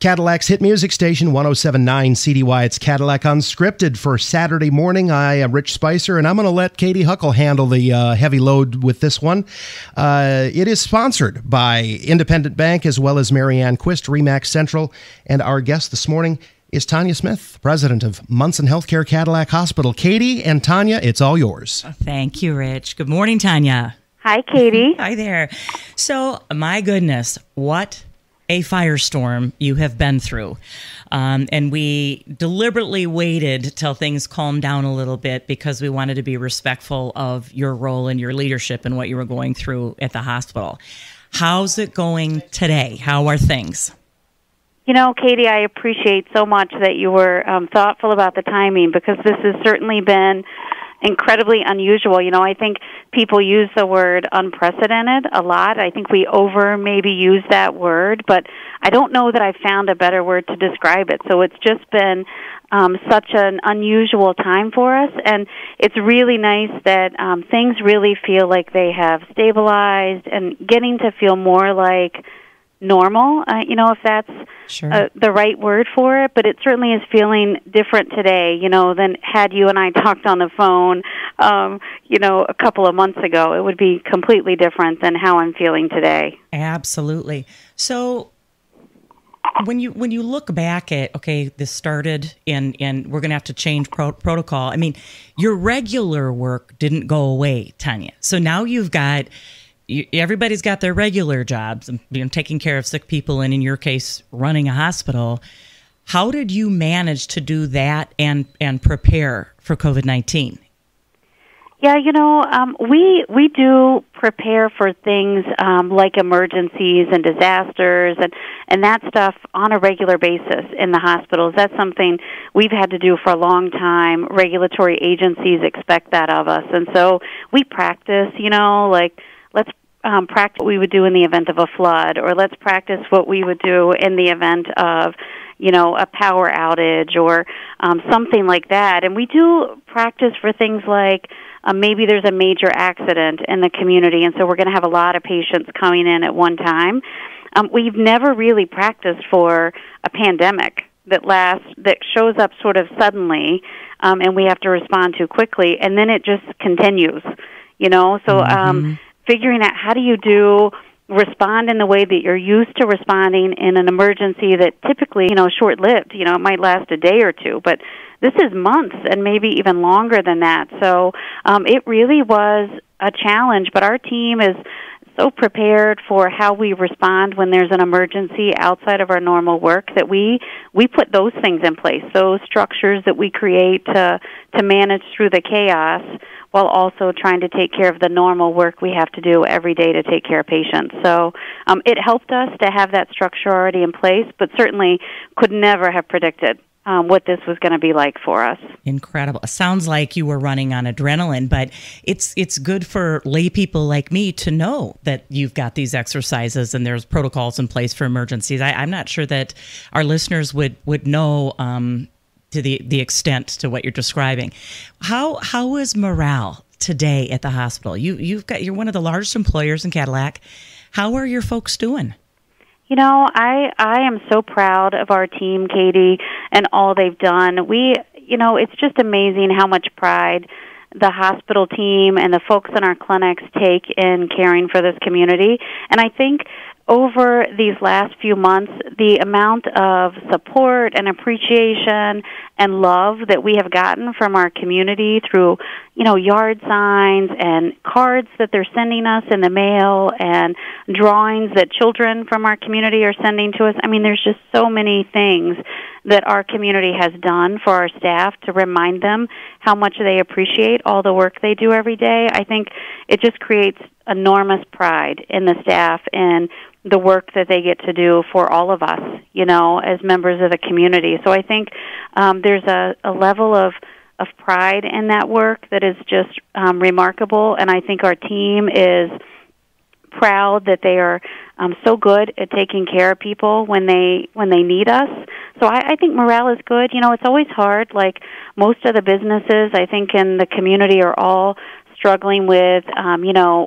Cadillac's hit music station, 107.9 CDY. It's Cadillac Unscripted for Saturday morning. I am Rich Spicer, and I'm going to let Katie Huckle handle the heavy load with this one. It is sponsored by Independent Bank as well as Marianne Quist, Remax Central. And our guest this morning is Tonya Smith, president of Munson Healthcare Cadillac Hospital. Katie and Tonya, it's all yours. Thank you, Rich. Good morning, Tonya. Hi, Katie. Hi there. So, my goodness, what a firestorm you have been through. And we deliberately waited till things calmed down a little bit because we wanted to be respectful of your role and your leadership and what you were going through at the hospital. How's it going today? How are things? You know, Katie, I appreciate so much that you were thoughtful about the timing, because this has certainly been incredibly unusual. You know, I think people use the word unprecedented a lot. I think we maybe use that word, but I don't know that I found a better word to describe it. So it's just been such an unusual time for us, and it's really nice that things really feel like they have stabilized and getting to feel more like normal, you know, if that's the right word for it, but it certainly is feeling different today, you know, than had you and I talked on the phone, you know, a couple of months ago. It would be completely different than how I'm feeling today. Absolutely. So when you look back at, okay, this started and we're going to have to change protocol. I mean, your regular work didn't go away, Tonya. So now you've got everybody's got their regular jobs, you know, taking care of sick people, and in your case, running a hospital. How did you manage to do that and prepare for COVID-19? Yeah, you know, we do prepare for things like emergencies and disasters and that stuff on a regular basis in the hospitals. That's something we've had to do for a long time. Regulatory agencies expect that of us, and so we practice, you know, like let's practice what we would do in the event of a flood, or let's practice what we would do in the event of, you know, a power outage or something like that. And we do practice for things like maybe there's a major accident in the community, and so we're going to have a lot of patients coming in at one time. We've never really practiced for a pandemic that shows up sort of suddenly, and we have to respond to quickly, and then it just continues, you know. So figuring out how do you respond in the way that you're used to responding in an emergency that typically, you know, short-lived. You know, it might last a day or two, but this is months and maybe even longer than that. So it really was a challenge, but our team is so prepared for how we respond when there's an emergency outside of our normal work that we put those things in place, those structures that we create to manage through the chaos, while also trying to take care of the normal work we have to do every day to take care of patients. So it helped us to have that structure already in place, but certainly could never have predicted what this was going to be like for us. Incredible. It sounds like you were running on adrenaline, but it's good for lay people like me to know that you've got these exercises and there's protocols in place for emergencies. I'm not sure that our listeners would know to the extent to what you're describing. How is morale today at the hospital? You're one of the largest employers in Cadillac. How are your folks doing? You know, I am so proud of our team, Katie, and all they've done. You know, it's just amazing how much pride the hospital team and the folks in our clinics take in caring for this community. And I think over these last few months, the amount of support and appreciation and love that we have gotten from our community through, you know, yard signs and cards that they're sending us in the mail and drawings that children from our community are sending to us. I mean, there's just so many things that our community has done for our staff to remind them how much they appreciate all the work they do every day. I think it just creates enormous pride in the staff and the work that they get to do for all of us, you know, as members of the community. So I think there's a level of pride in that work that is just remarkable, and I think our team is proud that they are so good at taking care of people when they need us. So I think morale is good. You know, it's always hard. Like most of the businesses, I think, in the community are all struggling with,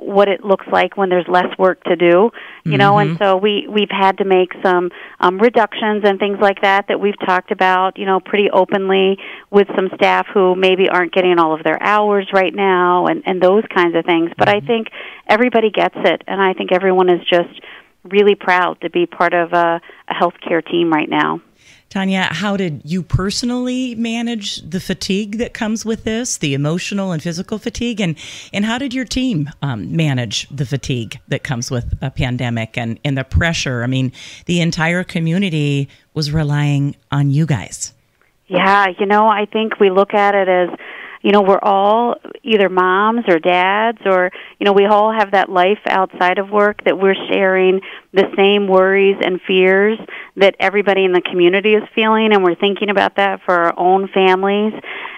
what it looks like when there's less work to do, and so we've had to make some reductions and things like that we've talked about, pretty openly with some staff who maybe aren't getting all of their hours right now and those kinds of things. But I think everybody gets it, and I think everyone is just really proud to be part of a healthcare team right now. Tonya, how did you personally manage the fatigue that comes with this, the emotional and physical fatigue, and how did your team manage the fatigue that comes with a pandemic and the pressure? I mean, the entire community was relying on you guys. Yeah, I think we look at it as, we're all either moms or dads or, we all have that life outside of work that we're sharing the same worries and fears that everybody in the community is feeling, and we're thinking about that for our own families.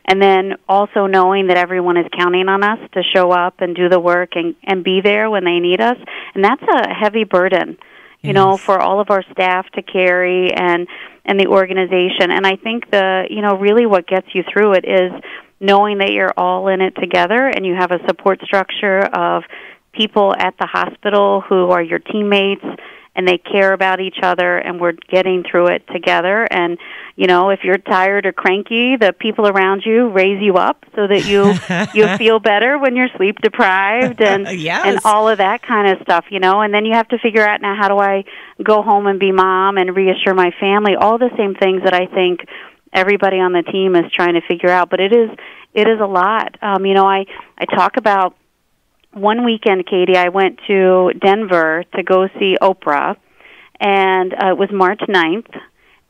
And then also knowing that everyone is counting on us to show up and do the work and be there when they need us. And that's a heavy burden, for all of our staff to carry and the organization. And I think really what gets you through it is knowing that you're all in it together and you have a support structure of people at the hospital who are your teammates and they care about each other, and we're getting through it together. And, if you're tired or cranky, the people around you raise you up so that you feel better when you're sleep deprived and and all of that kind of stuff, And then you have to figure out, now, how do I go home and be mom and reassure my family? All the same things that I think everybody on the team is trying to figure out, but it is a lot. I talk about one weekend, Katie, I went to Denver to go see Oprah, and it was March 9th,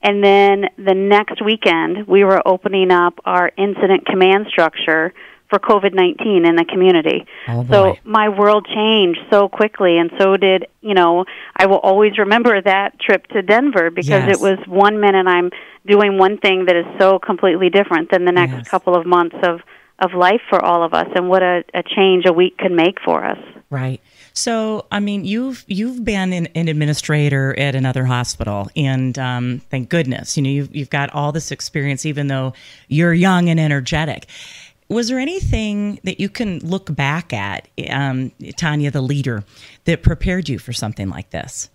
and then the next weekend we were opening up our incident command structure for COVID-19 in the community. Oh, boy. So my world changed so quickly, and so did, I will always remember that trip to Denver because it was 1 minute I'm doing one thing that is so completely different than the next couple of months of life for all of us, and what a change a week can make for us. Right. So, I mean, you've been an administrator at another hospital, and thank goodness, you've got all this experience, even though you're young and energetic. Was there anything that you can look back at, Tonya, the leader, that prepared you for something like this?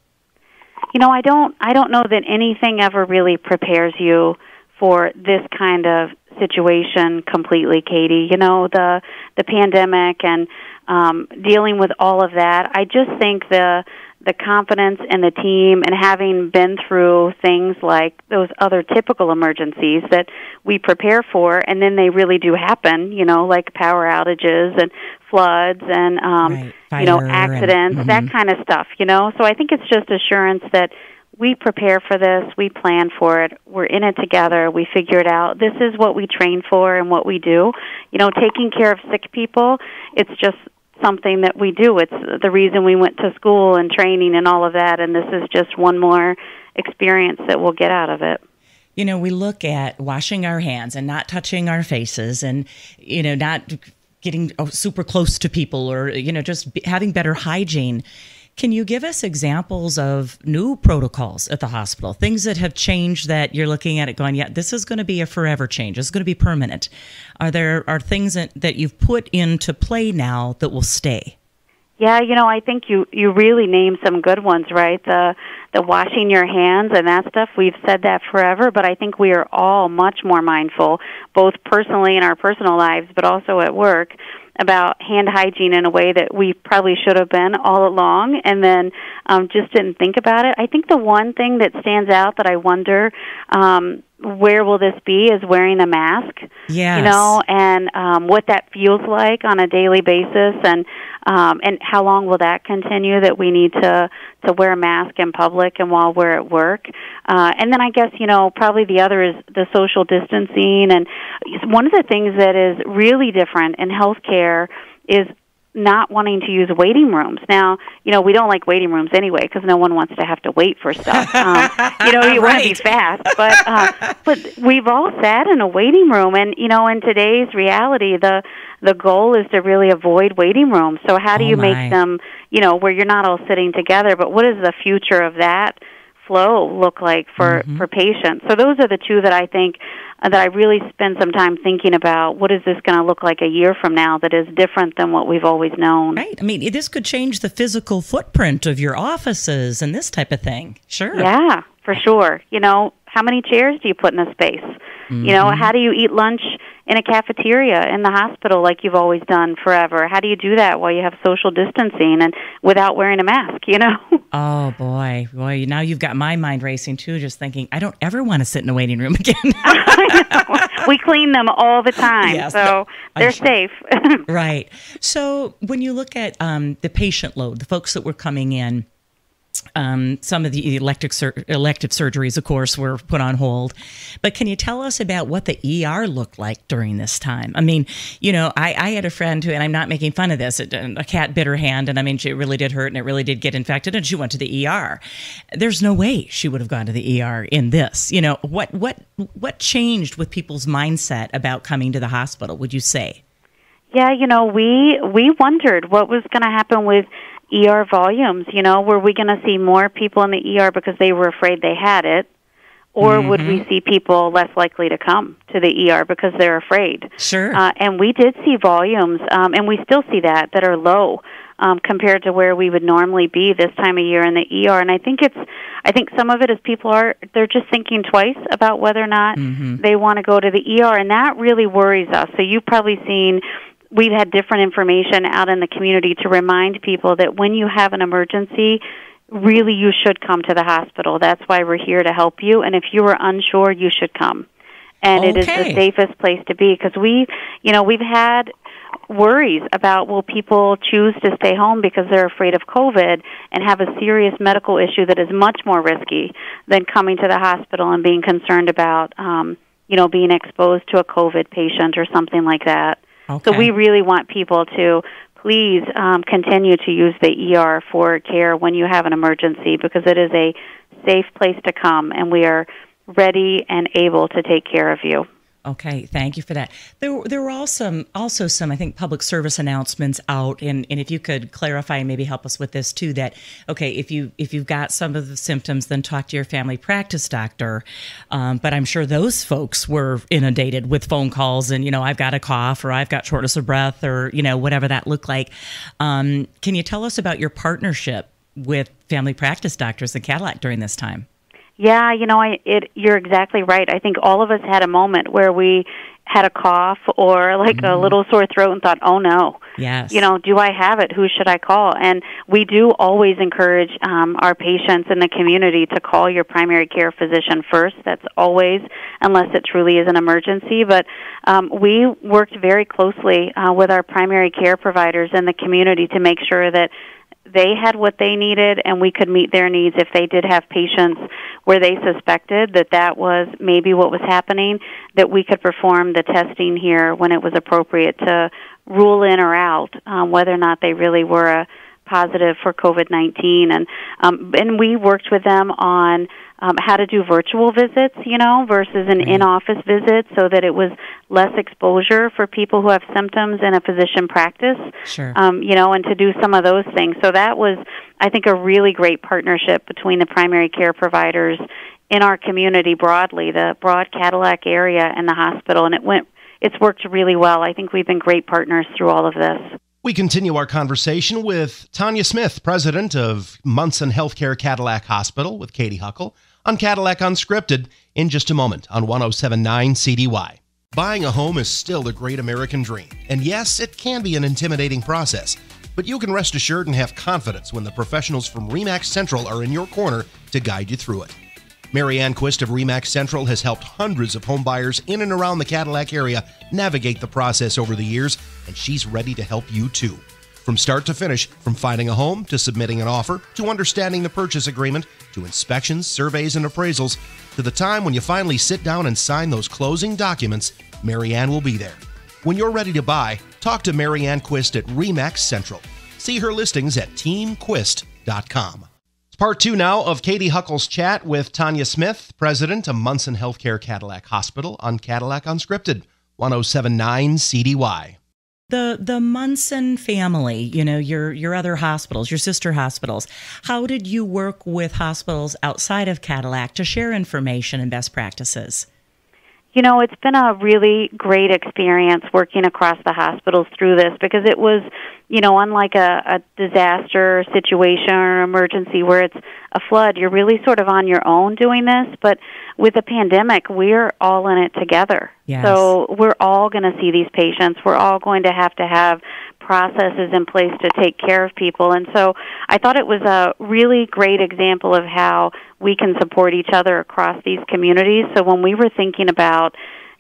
I don't know that anything ever really prepares you for this kind of situation completely, Katie. The pandemic and dealing with all of that. I just think the confidence in the team and having been through things like those other typical emergencies that we prepare for, and then they really do happen, like power outages and floods and, accidents, that kind of stuff, So I think it's just assurance that we prepare for this, we plan for it, we're in it together, we figure it out. This is what we train for and what we do. Taking care of sick people, it's just something that we do. It's the reason we went to school and training and all of that, and this is just one more experience that we'll get out of it. We look at washing our hands and not touching our faces and, not getting super close to people or, just having better hygiene. Can you give us examples of new protocols at the hospital, things that have changed that you're looking at it going, yeah, this is going to be a forever change. It's going to be permanent. Are things that you've put into play now that will stay? Yeah, I think you really named some good ones, right? The washing your hands and that stuff, we've said that forever, but I think we are all much more mindful, both personally in our personal lives, but also at work, about hand hygiene in a way that we probably should have been all along, and then just didn't think about it. I think the one thing that stands out that I wonder where will this be is wearing a mask. Yes. And what that feels like on a daily basis, and how long will that continue that we need to wear a mask in public and while we're at work. And then I guess, probably the other is the social distancing. And one of the things that is really different in healthcare is not wanting to use waiting rooms. Now, we don't like waiting rooms anyway because no one wants to have to wait for stuff. You want to be fast. But we've all sat in a waiting room, and, in today's reality, the goal is to really avoid waiting rooms. So how do you make them, where you're not all sitting together, but what is the future of that flow look like for patients? So those are the two that I think that I really spend some time thinking about. What is this going to look like a year from now that is different than what we've always known? Right. I mean, this could change the physical footprint of your offices and this type of thing. Sure. Yeah, for sure. You know, how many chairs do you put in a space? You know, how do you eat lunch in a cafeteria in the hospital like you've always done forever? How do you do that while you have social distancing and without wearing a mask, you know? Oh, boy. Now you've got my mind racing, too, just thinking, I don't ever want to sit in a waiting room again. We clean them all the time, yes, so they're safe. Right. So when you look at the patient load, the folks that were coming in, some of the elective surgeries, of course, were put on hold. But can you tell us about what the ER looked like during this time? I mean, you know, I had a friend who, and I'm not making fun of this, a cat bit her hand, and I mean, it really did hurt, and it really did get infected, and she went to the ER. There's no way she would have gone to the ER in this. You know, what changed with people's mindset about coming to the hospital, would you say? Yeah, you know, we wondered what was going to happen with ER volumes. You know, were we going to see more people in the ER because they were afraid they had it, or would we see people less likely to come to the ER because they're afraid? Sure. And we did see volumes, and we still see that are low compared to where we would normally be this time of year in the ER. And I think some of it is they're just thinking twice about whether or not they want to go to the ER, and that really worries us. So you've probably seen. We've had different information out in the community to remind people that when you have an emergency, really you should come to the hospital. That's why we're here to help you. And if you are unsure, you should come. And it is the safest place to be, because we've had worries about, will people choose to stay home because they're afraid of COVID and have a serious medical issue that is much more risky than coming to the hospital and being concerned about, being exposed to a COVID patient or something like that. Okay. So we really want people to please continue to use the ER for care when you have an emergency, because it is a safe place to come, and we are ready and able to take care of you. Okay, thank you for that. There were also some, I think, public service announcements out, and if you could clarify and maybe help us with this too, that, okay, if you've got some of the symptoms, then talk to your family practice doctor. But I'm sure those folks were inundated with phone calls and, I've got a cough, or I've got shortness of breath, or, whatever that looked like. Can you tell us about your partnership with family practice doctors at Cadillac during this time? Yeah, you're exactly right. I think all of us had a moment where we had a cough or a little sore throat and thought, oh no, yes, do I have it? Who should I call? And we do always encourage our patients in the community to call your primary care physician first. That's always, unless it truly is an emergency. But we worked very closely with our primary care providers in the community to make sure that they had what they needed, and we could meet their needs if they did have patients where they suspected that was maybe what was happening, that we could perform the testing here when it was appropriate to rule in or out whether or not they really were positive for COVID-19. And we worked with them on how to do virtual visits, versus an in-office visit, so that it was less exposure for people who have symptoms in a physician practice, sure. And to do some of those things. So that was, I think, a really great partnership between the primary care providers in our community broadly, the broad Cadillac area and the hospital, and it's worked really well. I think we've been great partners through all of this. We continue our conversation with Tonya Smith, president of Munson Healthcare Cadillac Hospital, with Katie Huckle, on Cadillac Unscripted in just a moment on 107.9 CDY. Buying a home is still the great American dream. And yes, it can be an intimidating process, but you can rest assured and have confidence when the professionals from RE/MAX Central are in your corner to guide you through it. Mary Ann Quist of RE/MAX Central has helped hundreds of home buyers in and around the Cadillac area navigate the process over the years, and she's ready to help you too. From start to finish, from finding a home to submitting an offer, to understanding the purchase agreement, to inspections, surveys, and appraisals, to the time when you finally sit down and sign those closing documents, Mary Ann will be there. When you're ready to buy, talk to Mary Ann Quist at RE/MAX Central. See her listings at teamquist.com. It's part two now of Katie Huckle's chat with Tonya Smith, president of Munson Healthcare Cadillac Hospital, on Cadillac Unscripted, 107.9 CDY. The Munson family, your other hospitals, your sister hospitals, how did you work with hospitals outside of Cadillac to share information and best practices? It's been a really great experience working across the hospitals through this, because it was, unlike a disaster situation or emergency where it's a flood, you're really sort of on your own doing this. But with the pandemic, we're all in it together. Yes. So we're all going to see these patients. We're all going to have processes in place to take care of people. And so I thought it was a really great example of how we can support each other across these communities. So when we were thinking about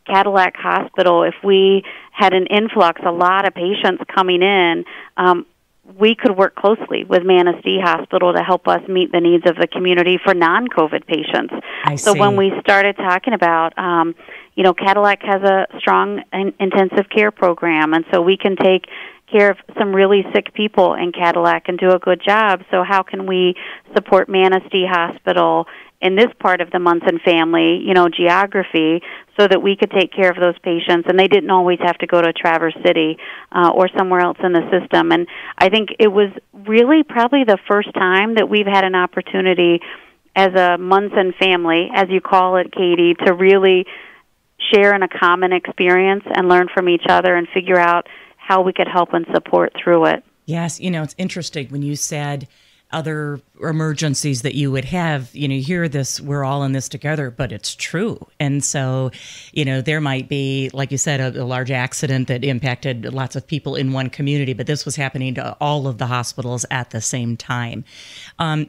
Cadillac Hospital, if we had an influx, a lot of patients coming in, we could work closely with Manistee Hospital to help us meet the needs of the community for non-COVID patients. So when we started talking about, Cadillac has a strong intensive care program, and so we can take care of some really sick people in Cadillac and do a good job. So how can we support Manistee Hospital in this part of the Munson family, geography, so that we could take care of those patients, and they didn't always have to go to Traverse City or somewhere else in the system. And I think it was really probably the first time that we've had an opportunity as a Munson family, as you call it, Katie, to really share in a common experience and learn from each other and figure out how we could help and support through it. Yes, it's interesting when you said other emergencies that you would have, you hear this, we're all in this together, but it's true. And so, there might be, like you said, a large accident that impacted lots of people in one community, but this was happening to all of the hospitals at the same time.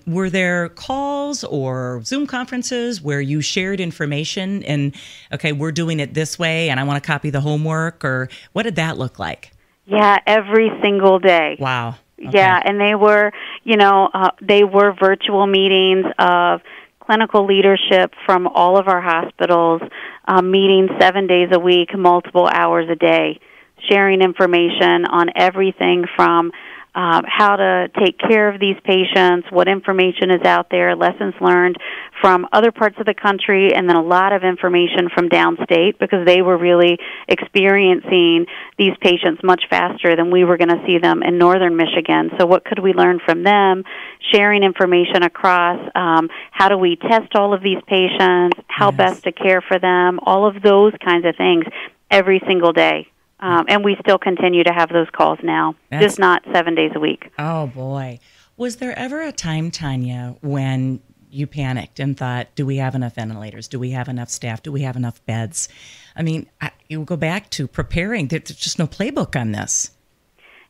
Were there calls or Zoom conferences where you shared information and, okay, we're doing it this way and I want to copy the homework, or what did that look like? Yeah, every single day. Wow. Okay. Yeah, and they were, they were virtual meetings of clinical leadership from all of our hospitals, meeting 7 days a week, multiple hours a day, sharing information on everything from how to take care of these patients, what information is out there, lessons learned from other parts of the country, and then a lot of information from downstate, because they were really experiencing these patients much faster than we were going to see them in northern Michigan. So what could we learn from them? Sharing information across how do we test all of these patients, how best to care for them, all of those kinds of things every single day. And we still continue to have those calls now, just not 7 days a week. Oh, boy. Was there ever a time, Tonya, when you panicked and thought, do we have enough ventilators? Do we have enough staff? Do we have enough beds? I mean, you go back to preparing. There's just no playbook on this.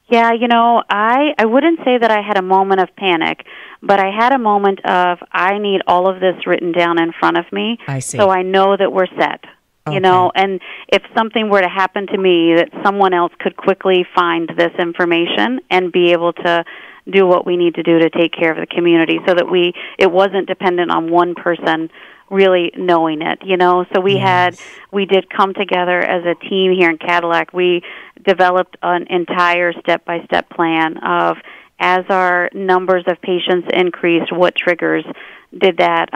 Yeah, I wouldn't say that I had a moment of panic, but I had a moment of, I need all of this written down in front of me. I see. So I know that we're set. Okay. And if something were to happen to me, that someone else could quickly find this information and be able to do what we need to do to take care of the community, so that it wasn't dependent on one person really knowing it, So we did come together as a team here in Cadillac. We developed an entire step-by-step plan of, as our numbers of patients increased, what triggers did that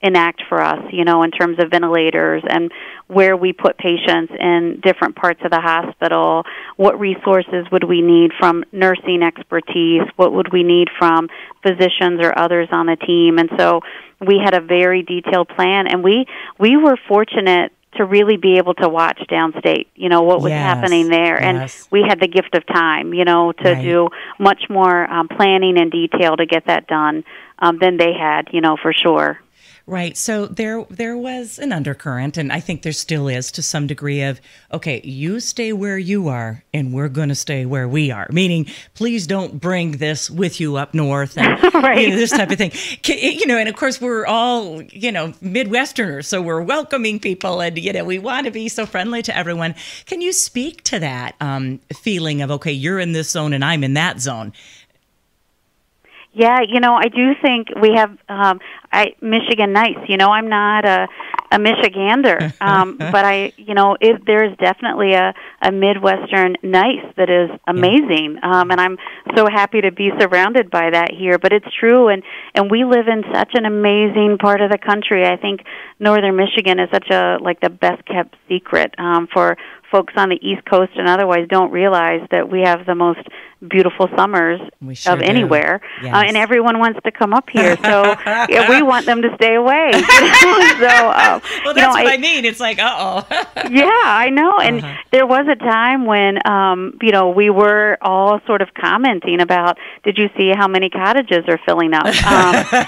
enact for us, in terms of ventilators, and where we put patients in different parts of the hospital, what resources would we need from nursing expertise, what would we need from physicians or others on the team. And so we had a very detailed plan, and we were fortunate to really be able to watch downstate, what was happening there. And we had the gift of time, to do much more planning and detail to get that done than they had, for sure. Right. So there was an undercurrent, and I think there still is to some degree of, okay, you stay where you are, and we're going to stay where we are. Meaning, please don't bring this with you up north, and right. This type of thing. And of course, we're all, Midwesterners, so we're welcoming people, and, we want to be so friendly to everyone. Can you speak to that feeling of, okay, you're in this zone and I'm in that zone? Yeah, I do think we have Michigan nice. I'm not a Michigander, but there's definitely a Midwestern nice that is amazing, and I'm so happy to be surrounded by that here. But it's true, and we live in such an amazing part of the country. I think northern Michigan is such the best kept secret for folks on the East Coast and otherwise don't realize that we have the most beautiful summers of anywhere, yes. And everyone wants to come up here. So yeah, we want them to stay away. So, well, that's what I mean. It's like, uh-oh. Yeah, I know. And there was a time when, we were all sort of commenting about, did you see how many cottages are filling up?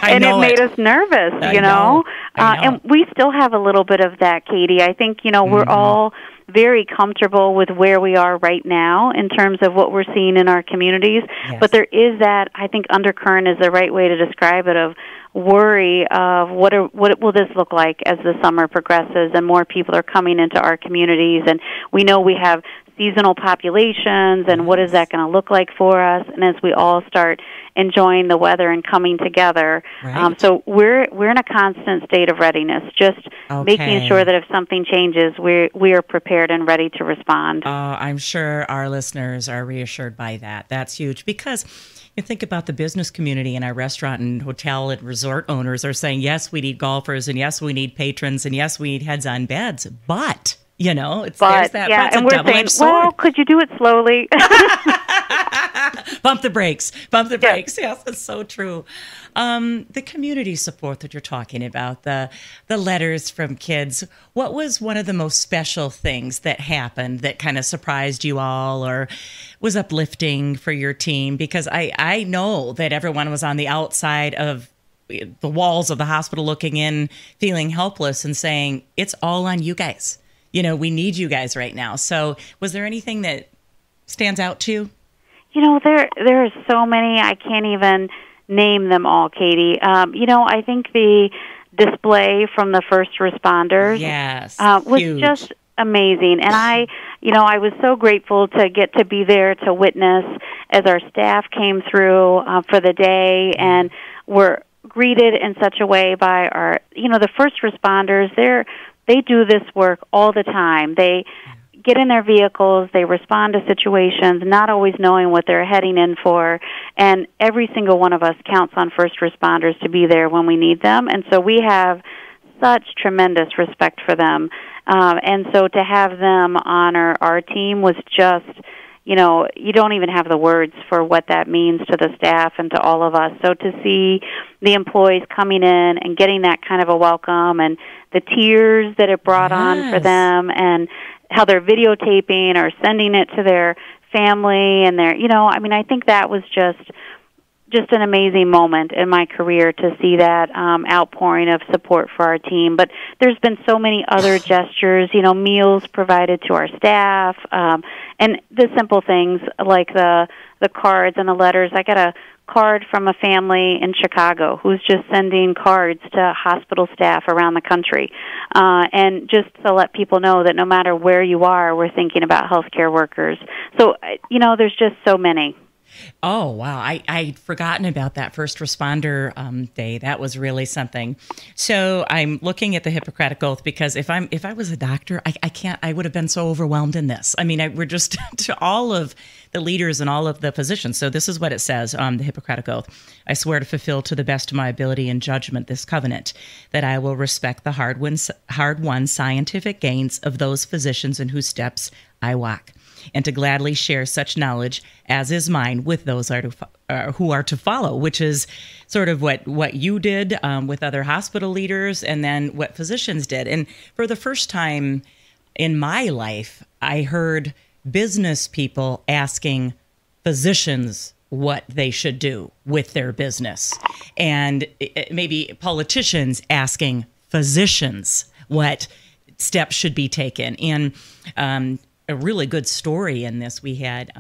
And it made us nervous, I know. And we still have a little bit of that, Katie. I think, we're all very comfortable with where we are right now in terms of what we're seeing in our communities. Yes. But there is that, I think undercurrent is the right way to describe it, of worry of what will this look like as the summer progresses and more people are coming into our communities. And we know we have seasonal populations, and what is that going to look like for us? And as we all start enjoying the weather and coming together, right. So we're in a constant state of readiness, just making sure that if something changes, we are prepared and ready to respond. I'm sure our listeners are reassured by that. That's huge, because you think about the business community, and our restaurant and hotel and resort owners are saying, yes, we need golfers, and yes, we need patrons, and yes, we need heads on beds, but there's that. Yeah, and we're saying, well, could you do it slowly? Bump the brakes. Bump the brakes. Yes, it's so true. The community support that you're talking about, the letters from kids. What was one of the most special things that happened that kind of surprised you all or was uplifting for your team? Because I know that everyone was on the outside of the walls of the hospital looking in, feeling helpless and saying, it's all on you guys. We need you guys right now. So was there anything that stands out to you? There are so many. I can't even name them all, Katie. I think the display from the first responders was huge. Just amazing. And I was so grateful to get to be there to witness as our staff came through for the day and were greeted in such a way by our, the first responders. They do this work all the time. They get in their vehicles, they respond to situations, not always knowing what they're heading in for, and every single one of us counts on first responders to be there when we need them, and so we have such tremendous respect for them. And so to have them honor our team was just, you don't even have the words for what that means to the staff and to all of us. So to see the employees coming in and getting that kind of a welcome and the tears that it brought on for them and how they're videotaping or sending it to their family and their, I think that was just an amazing moment in my career to see that outpouring of support for our team. But there's been so many other gestures, meals provided to our staff, and the simple things like the cards and the letters. I got a card from a family in Chicago who's just sending cards to hospital staff around the country, and just to let people know that no matter where you are, we're thinking about healthcare workers. So, there's just so many. Oh, wow. I'd forgotten about that first responder day. That was really something. So I'm looking at the Hippocratic Oath because if I was a doctor, I would have been so overwhelmed in this. We're just to all of the leaders and all of the physicians. So this is what it says on the Hippocratic Oath. I swear to fulfill to the best of my ability and judgment this covenant, that I will respect the hard-won scientific gains of those physicians in whose steps I walk, and to gladly share such knowledge as is mine with those who are to follow, which is sort of what you did with other hospital leaders and then what physicians did. And for the first time in my life, I heard business people asking physicians what they should do with their business, and maybe politicians asking physicians what steps should be taken. And a really good story in this, we had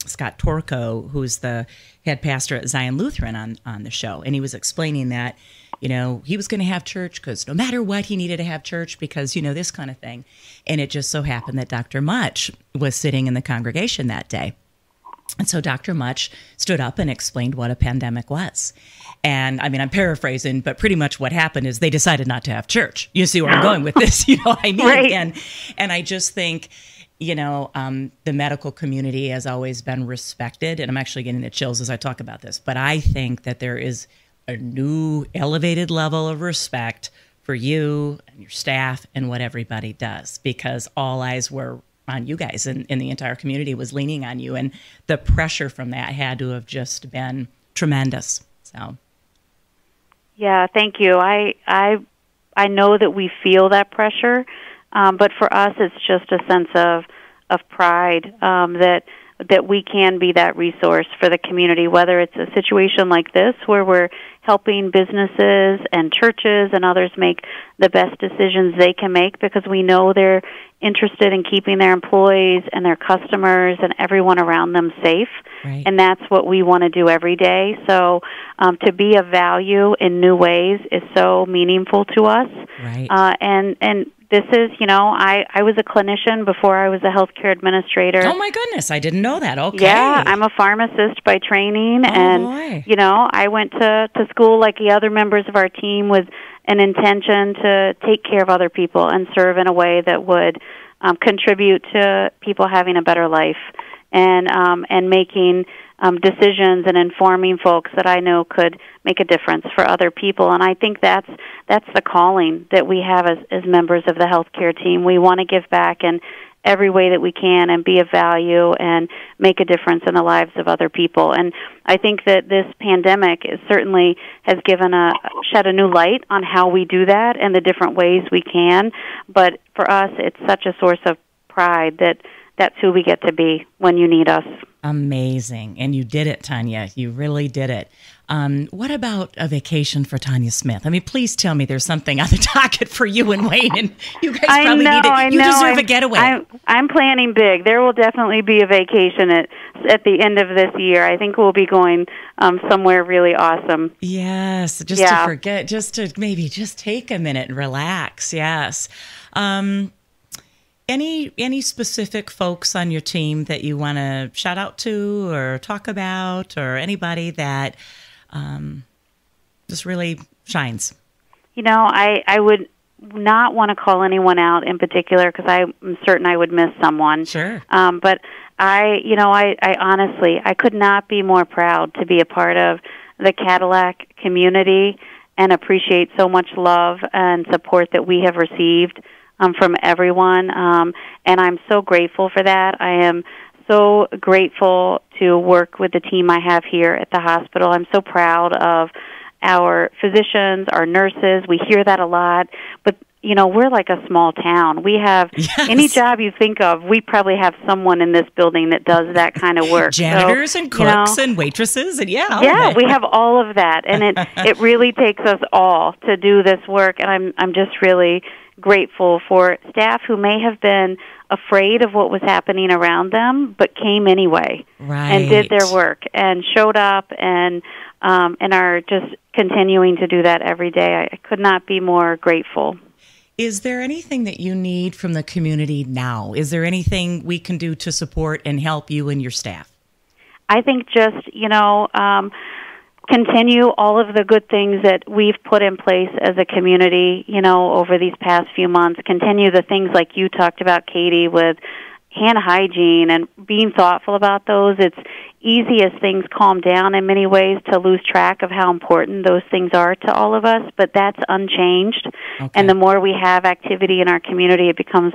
Scott Torco, who's the head pastor at Zion Lutheran, on the show, and he was explaining that, he was going to have church because no matter what, he needed to have church because, this kind of thing. And it just so happened that Dr. Much was sitting in the congregation that day. And so Dr. Much stood up and explained what a pandemic was. And I'm paraphrasing, but pretty much what happened is they decided not to have church. You see where I'm going with this, what I mean? Right. And I just think, the medical community has always been respected, and I'm actually getting the chills as I talk about this, but I think that there is a new elevated level of respect for you and your staff and what everybody does, because all eyes were on you guys, and the entire community was leaning on you, and the pressure from that had to have just been tremendous. So, yeah, thank you. I know that we feel that pressure, but for us, it's just a sense of pride that we can be that resource for the community, whether it's a situation like this where we're helping businesses and churches and others make the best decisions they can make, because we know they're interested in keeping their employees and their customers and everyone around them safe. Right. And that's what we want to do every day. So to be of value in new ways is so meaningful to us. Right. And this is, I was a clinician before I was a healthcare administrator. Oh, my goodness. I didn't know that. Okay. Yeah, I'm a pharmacist by training. Boy. I went to school like the other members of our team with an intention to take care of other people and serve in a way that would contribute to people having a better life and making decisions and informing folks that I know could make a difference for other people. And I think that's the calling that we have as members of the healthcare team. We want to give back in every way that we can and be of value and make a difference in the lives of other people. And I think that this pandemic certainly has shed a new light on how we do that and the different ways we can. But for us, it's such a source of pride that that's who we get to be when you need us. Amazing. And you did it, Tonya. You really did it. What about a vacation for Tonya Smith? I mean, please tell me there's something on the docket for you and Wayne. And you guys probably need it. You deserve a getaway. I'm planning big. There will definitely be a vacation at the end of this year. I think we'll be going somewhere really awesome. Yes, to forget, to maybe just take a minute and relax. Yes. Any specific folks on your team that you want to shout out to or talk about, or anybody that just really shines? I would not want to call anyone out in particular because I'm certain I would miss someone. Sure. But I honestly, I could not be more proud to be a part of the Cadillac community and appreciate so much love and support that we have received from everyone, and I'm so grateful for that. I am so grateful to work with the team I have here at the hospital. I'm so proud of our physicians, our nurses. We hear that a lot, but we're like a small town. We have any job you think of, we probably have someone in this building that does that kind of work. Janitors and cooks and waitresses, and we have all of that, and it really takes us all to do this work. And I'm just really grateful for staff who may have been afraid of what was happening around them, but came anyway and did their work and showed up and are just continuing to do that every day. I could not be more grateful. Is there anything that you need from the community now? Is there anything we can do to support and help you and your staff? I think just, continue all of the good things that we've put in place as a community, over these past few months. Continue the things like you talked about, Katie, with hand hygiene and being thoughtful about those. It's easy as things calm down in many ways to lose track of how important those things are to all of us, but that's unchanged. Okay. And the more we have activity in our community, it becomes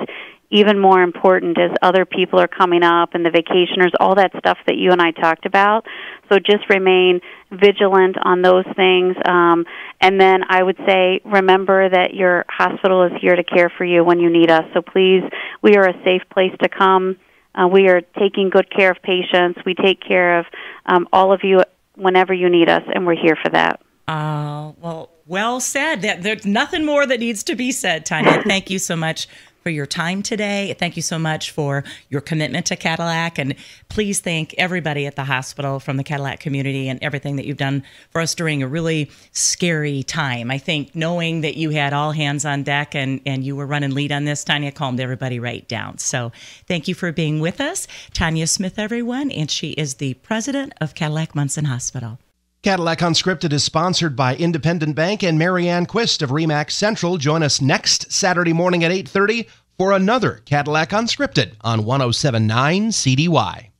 even more important as other people are coming up and the vacationers, all that stuff that you and I talked about. So just remain vigilant on those things. And then I would say, remember that your hospital is here to care for you when you need us. So please, we are a safe place to come. We are taking good care of patients. We take care of all of you whenever you need us, and we're here for that. Well said. There's nothing more that needs to be said, Tonya. Thank you so much for your time today. Thank you so much for your commitment to Cadillac. And please thank everybody at the hospital from the Cadillac community and everything that you've done for us during a really scary time. I think knowing that you had all hands on deck and you were running lead on this, Tonya, calmed everybody right down. So thank you for being with us. Tonya Smith, everyone, and she is the president of Cadillac Munson Hospital. Cadillac Unscripted is sponsored by Independent Bank and Marianne Quist of RE/MAX Central. Join us next Saturday morning at 8:30 for another Cadillac Unscripted on 107.9 CDY.